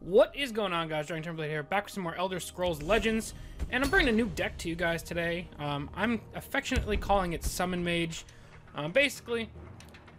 What is going on, guys? DragonTamerBlayde here, back with some more Elder Scrolls Legends, and I'm bringing a new deck to you guys today. I'm affectionately calling it Summon Mage. Basically,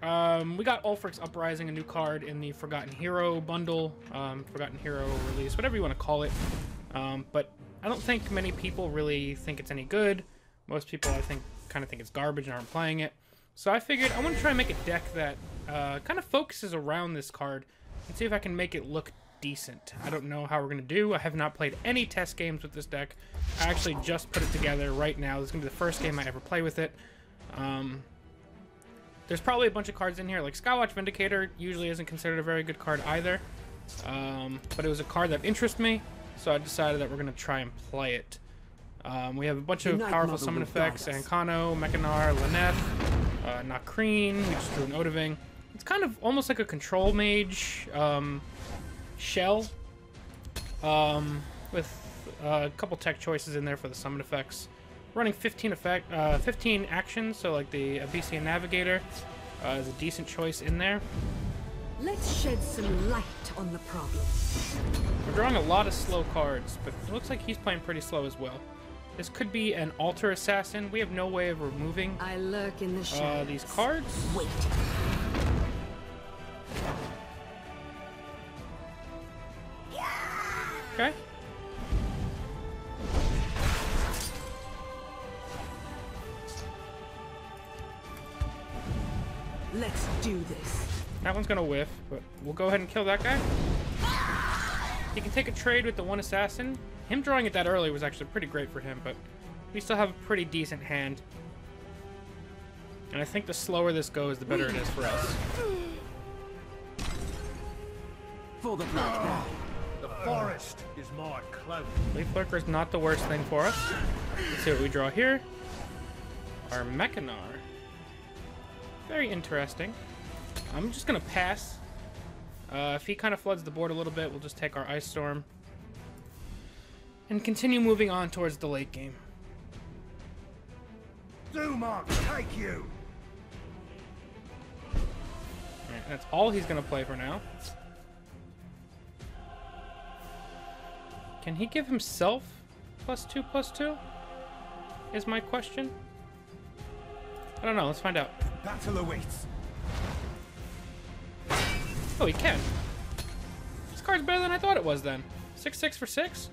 we got Ulfrics Uprising, a new card in the Forgotten Hero bundle, Forgotten Hero release, whatever you want to call it. But I don't think many people really think it's any good. Most people, I think, kind of think it's garbage and aren't playing it. So I figured I want to try and make a deck that kind of focuses around this card and see if I can make it look decent. I don't know how we're going to do. I have not played any test games with this deck. I actually just put it together right now. This is going to be the first game I ever play with it. There's probably a bunch of cards in here. Like Skywatch Vindicator usually isn't considered a very good card either. But it was a card that interests me, so I decided that we're going to try and play it. We have a bunch of powerful summon effects. Ancano, Mechanar, Lyneth, Nakreen. We just drew an Odoving. It's kind of almost like a control mage shell, with a couple tech choices in there for the summon effects. Running 15 actions, so like the Abyssian Navigator is a decent choice in there. Let's shed some light on the problem. We're drawing a lot of slow cards, but it looks like he's playing pretty slow as well. This could be an Altar Assassin. We have no way of removing I lurk in the shadows. These cards. Wait. Okay. Let's do this. That one's gonna whiff, but we'll go ahead and kill that guy. He can take a trade with the one assassin. Him drawing it that early was actually pretty great for him, but we still have a pretty decent hand. And I think the slower this goes, the better it is for us. For the black. The forest is my cloak. Leaf Lurker is not the worst thing for us. Let's see what we draw here. Our Mechanar. Very interesting. I'm just gonna pass. If he kind of floods the board a little bit, we'll just take our Ice Storm and continue moving on towards the late game. Zenimax, take you. Alright, that's all he's gonna play for now. Can he give himself +2/+2? Is my question. I don't know. Let's find out. Battle awaits. Oh, he can. This card's better than I thought it was then. 6/6 for 6?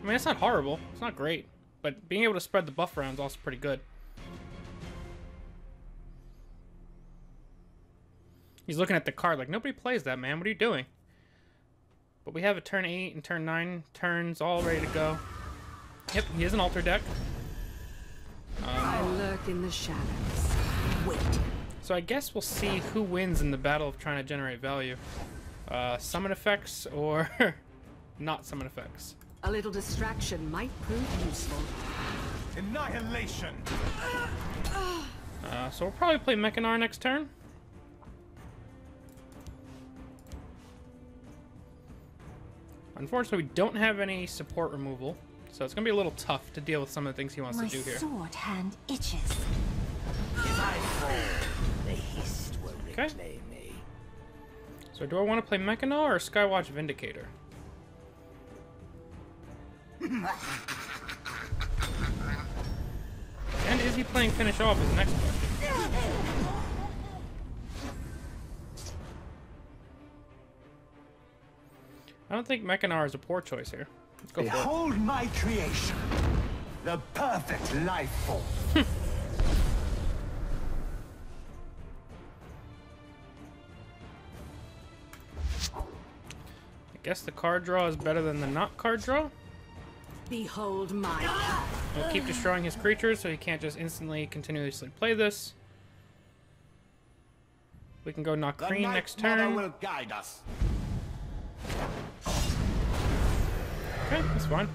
I mean, it's not horrible. It's not great. But being able to spread the buff around is also pretty good. He's looking at the card like, nobody plays that, man. What are you doing? But we have a turn 8 and turn 9 turns all ready to go. Yep, he is an altar deck. I lurk in the shadows. Wait. So I guess we'll see who wins in the battle of trying to generate value. Summon effects or not summon effects. A little distraction might prove useful. Annihilation. So we'll probably play Mechanar next turn. Unfortunately, we don't have any support removal, so it's going to be a little tough to deal with some of the things he wants to do here. My sword hand itches. If I fall, the Hist will Okay. reclaim me. So do I want to play Mechanar or Skywatch Vindicator? And is he playing Finish Off is the next question. I don't think Mechanar is a poor choice here. Let's go for it. Behold my creation. The perfect life form. I guess the card draw is better than the not card draw. Behold my We'll keep destroying his creatures so he can't just instantly, continuously play this. We can go Nakreen next turn. Will guide us. Okay, that's fine.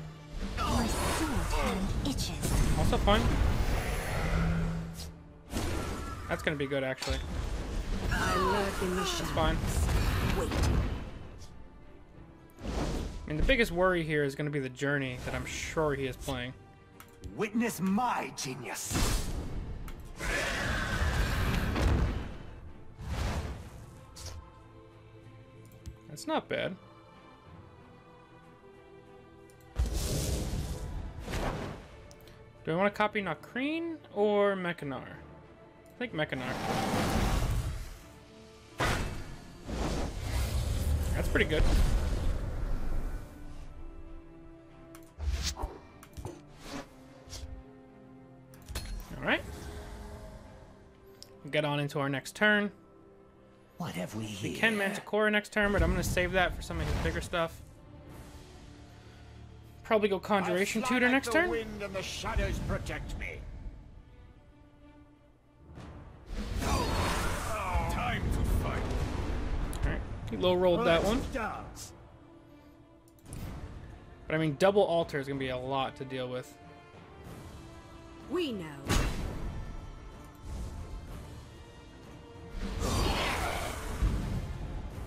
My sword hand itches. Also fine. That's gonna be good, actually. I lurk in the That's shadows. fine. Wait. I mean, the biggest worry here is gonna be the journey that I'm sure he is playing. Witness my genius. That's not bad. Do I want to copy Nakreen or Mechanar? I think Mechanar. That's pretty good. Alright. Get on into our next turn. What have we here? We can Manticore next turn, but I'm going to save that for some of his bigger stuff. Probably go Conjuration Tutor next turn. The wind and the shadows protect me. Time to fight. Alright, he low rolled that one. Dance. But I mean, double altar is going to be a lot to deal with. We know.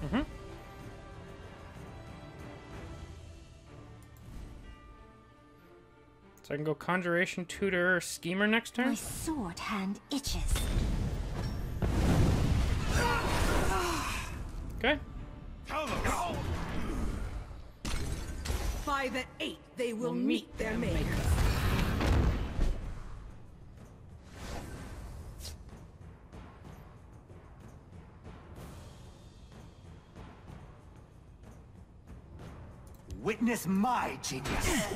Mm-hmm. So I can go Conjuration Tutor Schemer next turn. My sword hand itches. Okay. 5 at 8, they will meet their maker. Witness my genius.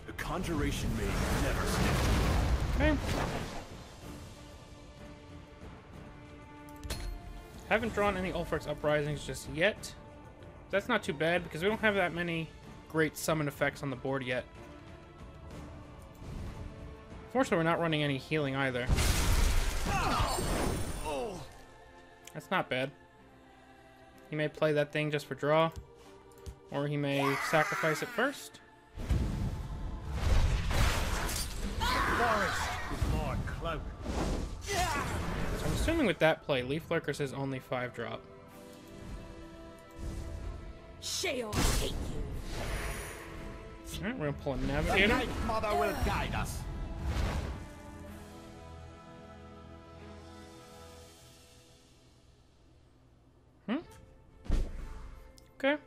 The conjuration may never stop. Okay. Haven't drawn any Ulfrics Uprisings just yet. That's not too bad because we don't have that many great summon effects on the board yet. Fortunately, we're not running any healing either. That's not bad. He may play that thing just for draw, or he may sacrifice it first. Forest is my cloak. So I'm assuming with that play, Leaf Lurkers is only 5-drop. Sheol hate you. Alright, we're gonna pull a The Navigator. Night Mother will guide us. Okay.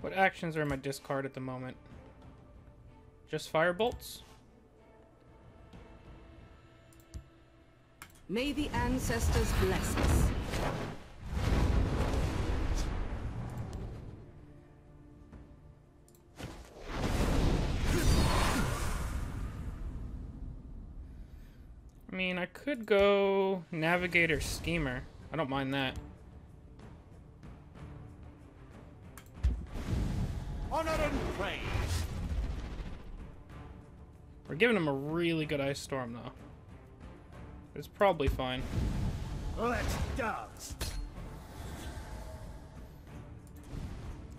What actions are in my discard at the moment? Just Firebolts? May the ancestors bless us. I mean, I could go Navigator Schemer. I don't mind that. Honor and praise. We're giving him a really good Ice Storm, though. It's probably fine. Let's dance.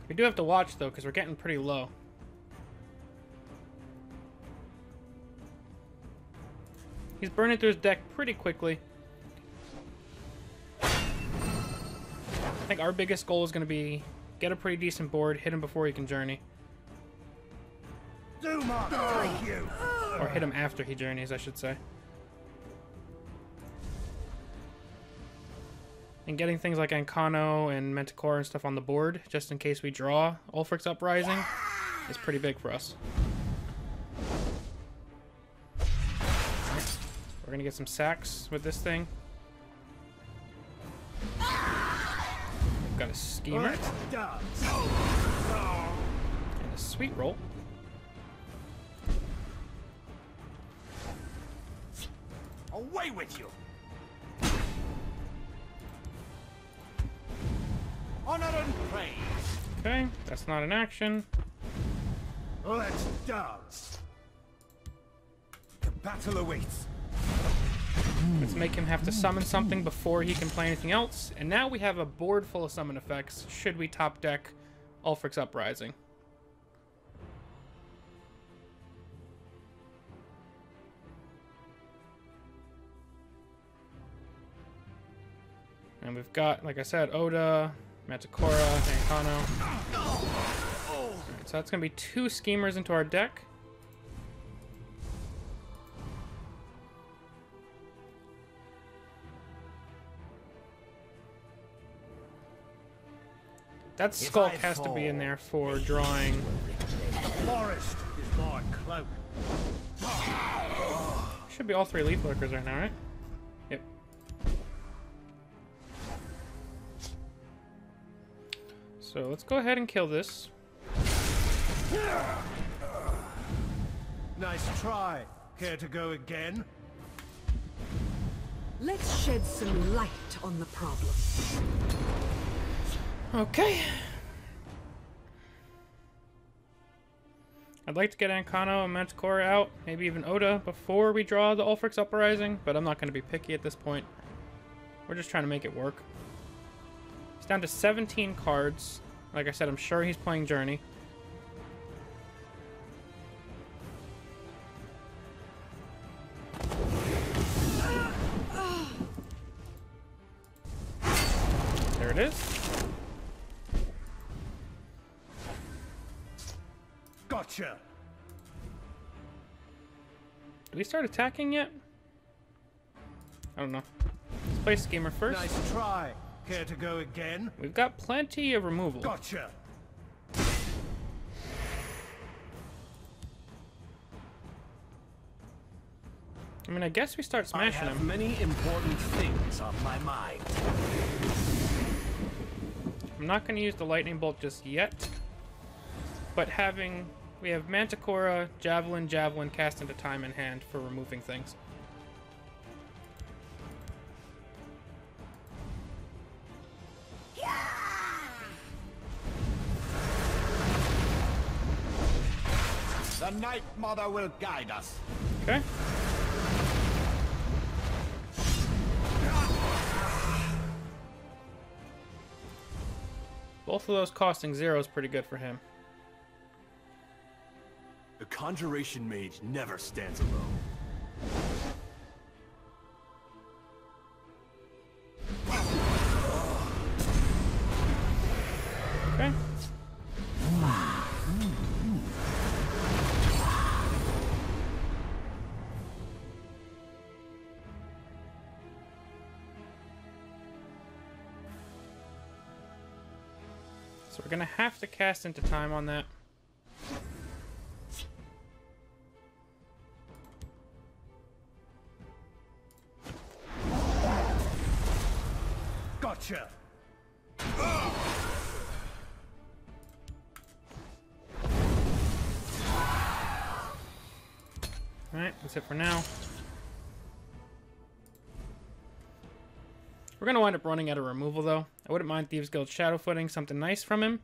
We do have to watch, though, because we're getting pretty low. He's burning through his deck pretty quickly. I think our biggest goal is going to be get a pretty decent board, hit him before he can journey. Duma, thank you. Or hit him after he journeys, I should say. And getting things like Ancano and Manticore and stuff on the board, just in case we draw Ulfrics Uprising, is pretty big for us. We're gonna get some sacks with this thing. We've got a Schemer Let's dance. and a Sweet Roll. Away with you. Honor and praise. Okay, that's not an action. Let's dance. The battle awaits. Let's make him have to summon something before he can play anything else. And now we have a board full of summon effects, should we top deck Ulfrics Uprising. And we've got, like I said, Oda, Manticora, Ancano. Alright, so that's going to be 2 Schemers into our deck. That Skulk has to be in there for drawing. The forest is my cloak. Should be all 3 Leaf Lurkers right now, right? Yep. So let's go ahead and kill this. Nice try. Care to go again? Let's shed some light on the problem. Okay. I'd like to get Ancano and Manticora out, maybe even Oda, before we draw the Ulfrics Uprising, but I'm not going to be picky at this point. We're just trying to make it work. He's down to 17 cards. Like I said, I'm sure he's playing Journey. There it is. Gotcha. Do we start attacking yet? I don't know. Let's play Schemer first. Nice try. Care to go again? We've got plenty of removal. Gotcha. I mean, I guess we start smashing I have him. many important things on my mind. I'm not going to use the Lightning Bolt just yet. But we have Manticora, Javelin, cast into time in hand for removing things. The Night Mother will guide us. Okay. Both of those costing 0 is pretty good for him. The Conjuration Mage never stands alone. Okay. So we're gonna have to cast into time on that. Gotcha. Alright, that's it for now. We're gonna wind up running out of removal though. I wouldn't mind Thieves Guild Shadowfooting, something nice from him.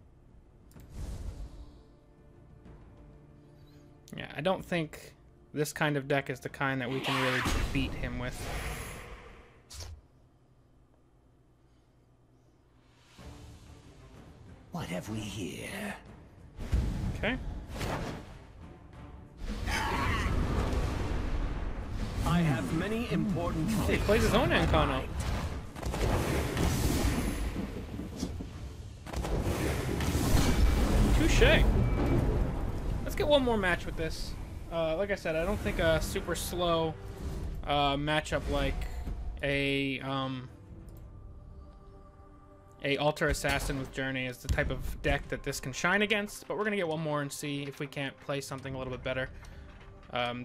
Yeah, I don't think this kind of deck is the kind that we can really beat him with. What have we here? Okay. I have many important He things. plays his own Ancano. Touché. Let's get one more match with this. Like I said, I don't think a super slow matchup like a Altar Assassin with Journey is the type of deck that this can shine against, but we're gonna get one more and see if we can't play something a little bit better.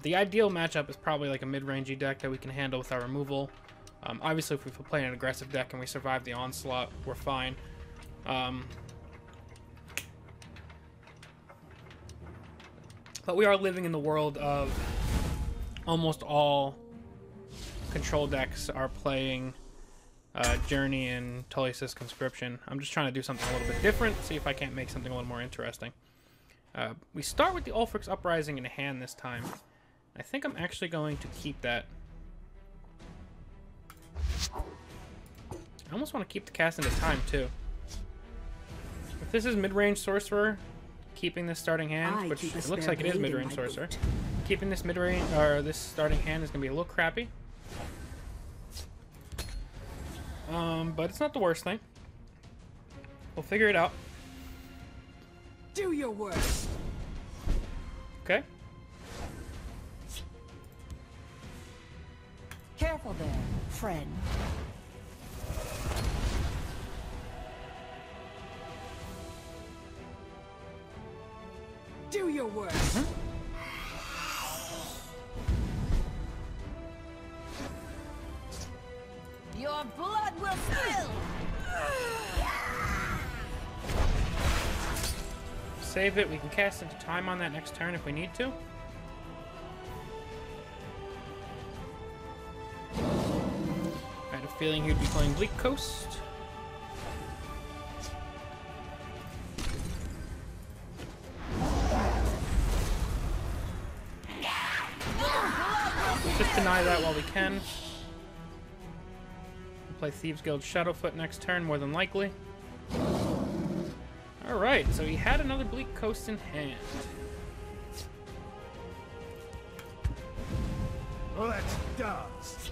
The ideal matchup is probably like a mid-rangey deck that we can handle with our removal. Obviously, if we play an aggressive deck and we survive the onslaught, we're fine. But we are living in the world of almost all control decks are playing Journey and Tullius's Conscription. I'm just trying to do something a little bit different, see if I can't make something a little more interesting. We start with the Ulfrics Uprising in hand this time. I think I'm actually going to keep that. I almost want to keep the cast into time too. If this is mid-range Sorcerer, keeping this starting hand, which it looks like it is mid-range Sorcerer, keeping this mid-range or this starting hand is going to be a little crappy. But it's not the worst thing. We'll figure it out. Do your worst. Okay. Careful there, friend. Do your worst. Your blood will spill! Save it. We can cast into time on that next turn if we need to. I had a feeling he'd be playing Bleak Coast. Just deny that while we can. We'll play Thieves Guild Shadowfoot next turn, more than likely. Alright, so he had another Bleak Coast in hand. Let's dance.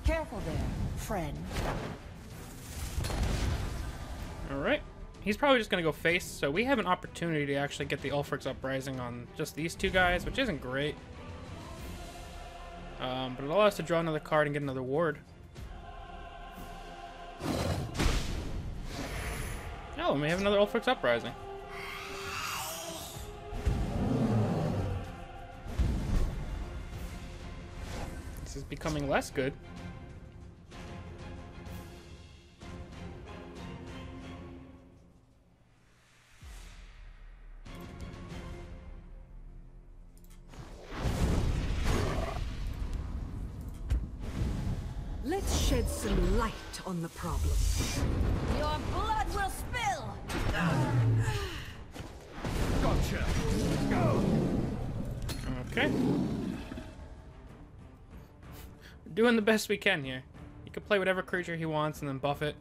Careful there, friend. Alright. He's probably just going to go face, so we have an opportunity to actually get the Ulfrics Uprising on just these two guys, which isn't great. But it'll allow us to draw another card and get another ward. Oh, and we have another Ulfrics Uprising. This is becoming less good. Let's shed some light on the problem. Your blood will spill! Gotcha. Go. Okay. We're doing the best we can here. He can play whatever creature he wants and then buff it.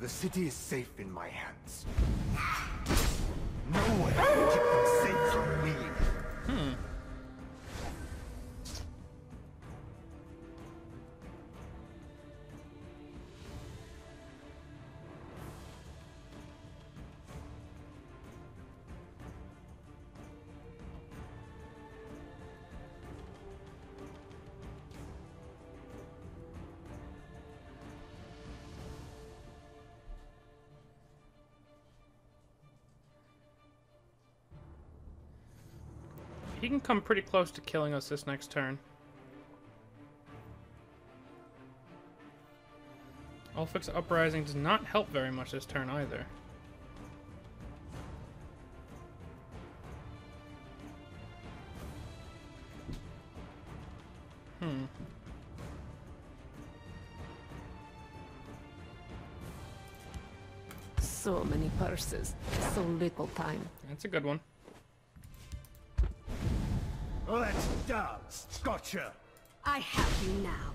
The city is safe in my hands. No one can keep them safe from me. He can come pretty close to killing us this next turn. Ulfrics Uprising does not help very much this turn either. So many purses, so little time. That's a good one. Let's dance. Gotcha. I have you now.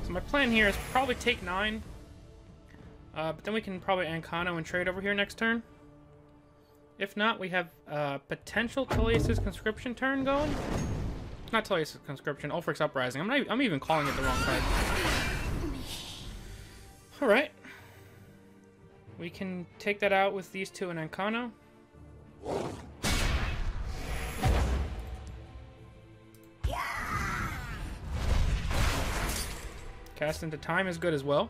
So my plan here is probably take 9. But then we can probably Ancano and trade over here next turn. If not, we have potential Tullius' Conscription turn going. Not Tullius' Conscription, Ulfrics Uprising. I'm even calling it the wrong card. Alright. We can take that out with these two in Ancano. Cast into time is good as well.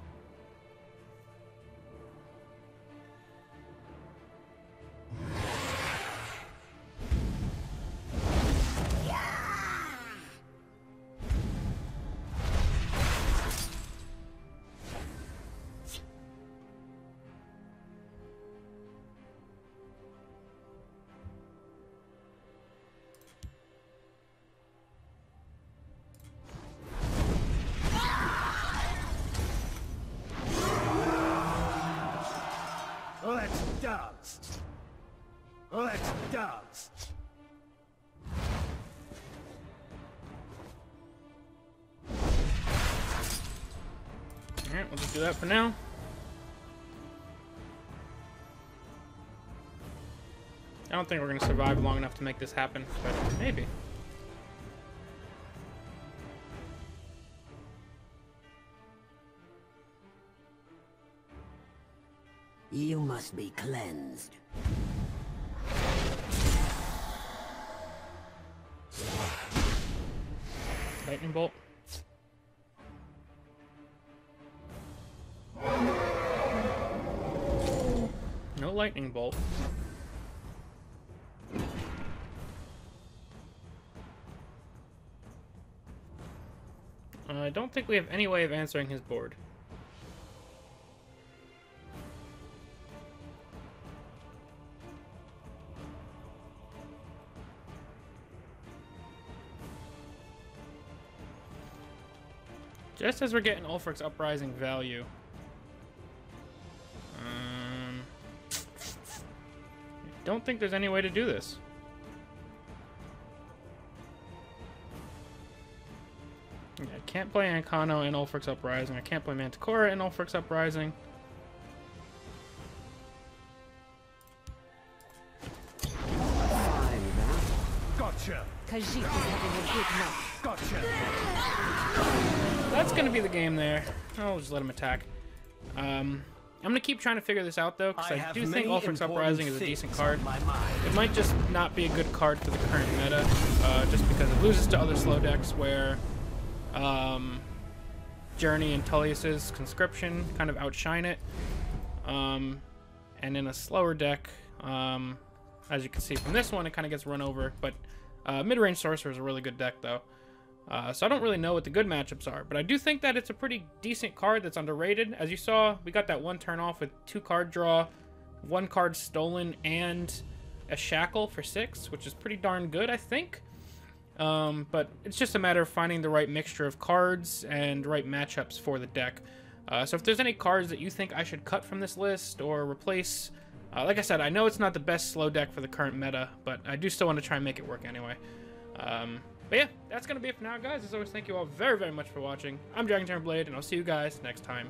Let's dance. Let's dance. Alright, we'll just do that for now. don't think we're going to survive long enough to make this happen, but maybe. You must be cleansed. Lightning bolt. No lightning bolt. I don't think we have any way of answering his board. Just as we're getting Ulfrics Uprising value. I don't think there's any way to do this. Yeah, I can't play Ancano and Ulfrics Uprising. I can't play Manticora and Ulfrics Uprising. Gotcha. Khajiit is having a good night. Gotcha. That's gonna be the game there. I'll just let him attack. I'm gonna keep trying to figure this out though, because I do think Ulfrics Uprising is a decent card. It might just not be a good card for the current meta, just because it loses to other slow decks where Journey and Tullius's Conscription kind of outshine it. And in a slower deck, as you can see from this one, it kind of gets run over. But Mid-Range Sorcerer is a really good deck though. So I don't really know what the good matchups are, but I do think that it's a pretty decent card that's underrated. As you saw, we got that one turn off with 2 card draw, 1 card stolen, and a shackle for 6, which is pretty darn good, I think. But it's just a matter of finding the right mixture of cards and right matchups for the deck. So if there's any cards that you think I should cut from this list or replace, like I said, I know it's not the best slow deck for the current meta, but I do still want to try and make it work anyway. But yeah, that's going to be it for now, guys. As always, thank you all very, very much for watching. I'm DragonTamerBlayde, and I'll see you guys next time.